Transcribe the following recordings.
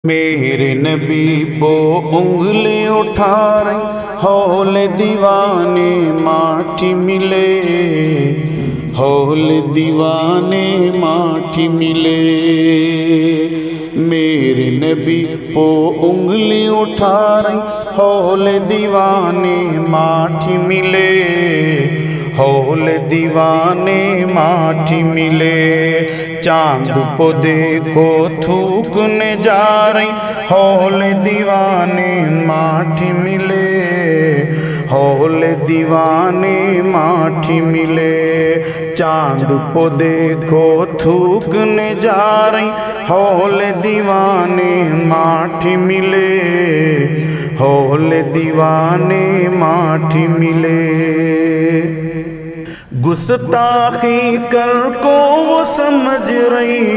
میرے نبی وہ انگلی اٹھا رہی ہول دیوانے ماٹھی ملے، ہول دیوانے ماٹھی ملے۔ میرے نبی وہ انگلی اٹھا رہی ہول دیوانے ماٹھی ملے، ہول دیوانے ماٹھی ملے۔ چاند کو دیکھو تھوکنے جا رہی ہول دیوانے ماٹھی ملے، ہول دیوانے ماٹھی ملے۔ چاند کو دیکھو تھوکنے جا رہی ہول دیوانے ماٹھی ملے، ہول دیوانے ماٹھی ملے۔ گستاخی کر کو وہ سمجھ رہی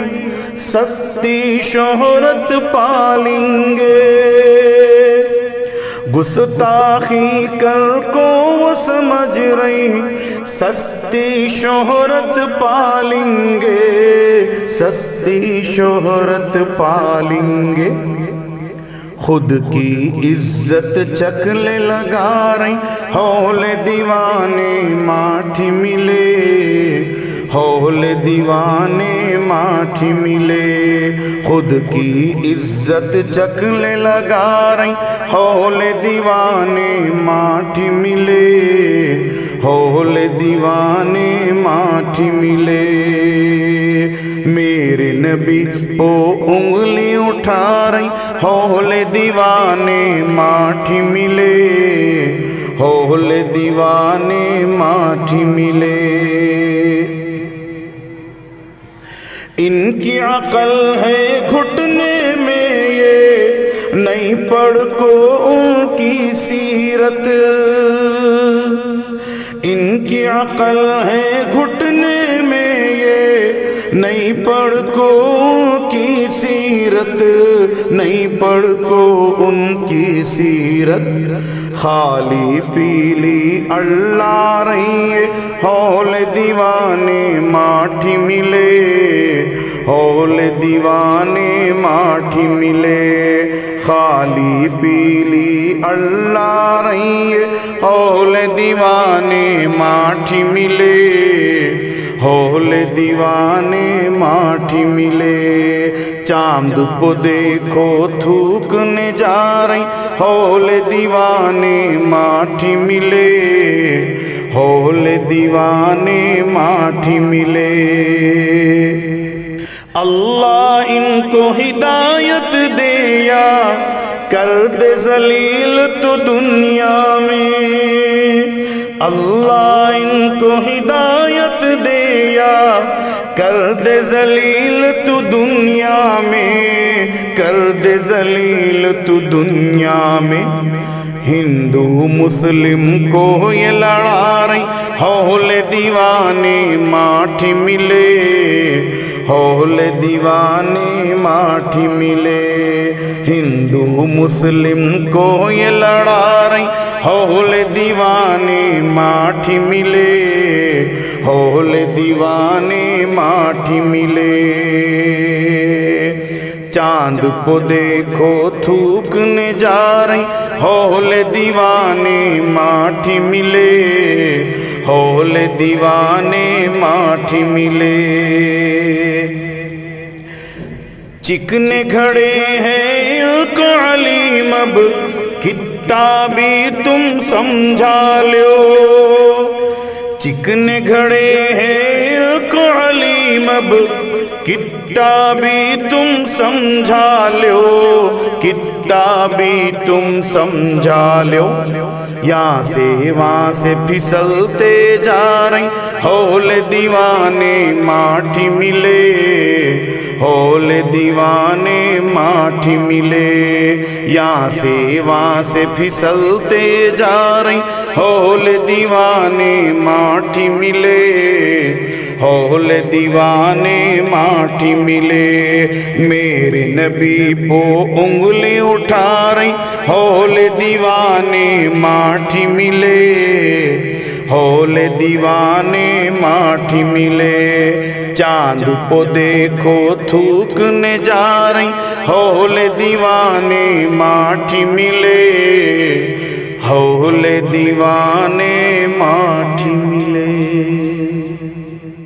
سستی شہرت پالیں گے، گستاخی کر کو وہ سمجھ رہی سستی شہرت پالیں گے، سستی شہرت پالیں گے۔ خود کی عزت چکلے لگا رہی ہول دیوانے ماٹھی ملے، ہول دیوانے ماٹھی ملے۔ خود کی عزت چکلے لگا رہی ہول دیوانے ماٹھی ملے، ہول دیوانے ماٹھی ملے۔ میرے نبی وہ انگلی اٹھا رہی ہول دیوانے ماٹھی ملے، ہول دیوانے ماٹھی ملے۔ ان کی عقل ہے گھٹنے میں یہ نہیں پڑھ کو ان کی سیرت، ان کی عقل ہے گھٹنے میں یہ نہیں پڑھ کو ان کی سیرت، نہیں پڑھ کو ان کی سیرت۔ خالی پیلی اللہ رہی ہے ہول دیوانے ماٹھی ملے، ہول دیوانے ماٹھی ملے۔ خالی پیلی اللہ رہی ہے ہول دیوانے ماٹھی ملے، ہول دیوانے ماٹھی ملے۔ چاند کو دیکھو تھوکنے جا رہی ہول دیوانے ماٹھی ملے، ہول دیوانے ماٹھی ملے۔ اللہ ان کو ہدایت دے یا کر دے ذلیل تو دنیا میں، اللہ ان کو ہدایت دے یا کر دے ذلیل تو دنیا میں، کر دے ذلیل تو دنیا میں۔ ہندو مسلم کو یہ لڑا رہی ہول دیوانے ماٹھی ملے، ہول دیوانے ماٹھی ملے۔ ہندو مسلم کو یہ لڑا رہی ہول دیوانے ماٹھی ملے، ہول دیوانے ماٹھی ملے۔ چاند کو دیکھو تھوکنے جا رہی ہول دیوانے ماٹھی ملے، ہول دیوانے ماٹھی ملے۔ چکنے گھڑے ہیں کو علیم اب کتا بھی تم سمجھا لو، چکنے گھڑے ہیں کو علیم اب کتا بھی تم سمجھا لو، کتا بھی تم سمجھا لو۔ یہاں سے وہاں سے پھسلتے جا رہی ہول دیوانے ماٹھی ملے، ہول دیوانے ماٹھی ملے۔ یہاں سے وہاں سے پھسلتے جا رہی ہول دیوانے ماٹھی ملے، ہول دیوانے ماٹھی ملے۔ میرے نبی وہ انگلی اٹھا رہی ہول دیوانے ماٹھی ملے، ہول دیوانے ماٹھی ملے۔ چاند کو دیکھو تھوکنے جا رہی ہولے دیوانے ماٹھی ملے ہولے دیوانے ماٹھی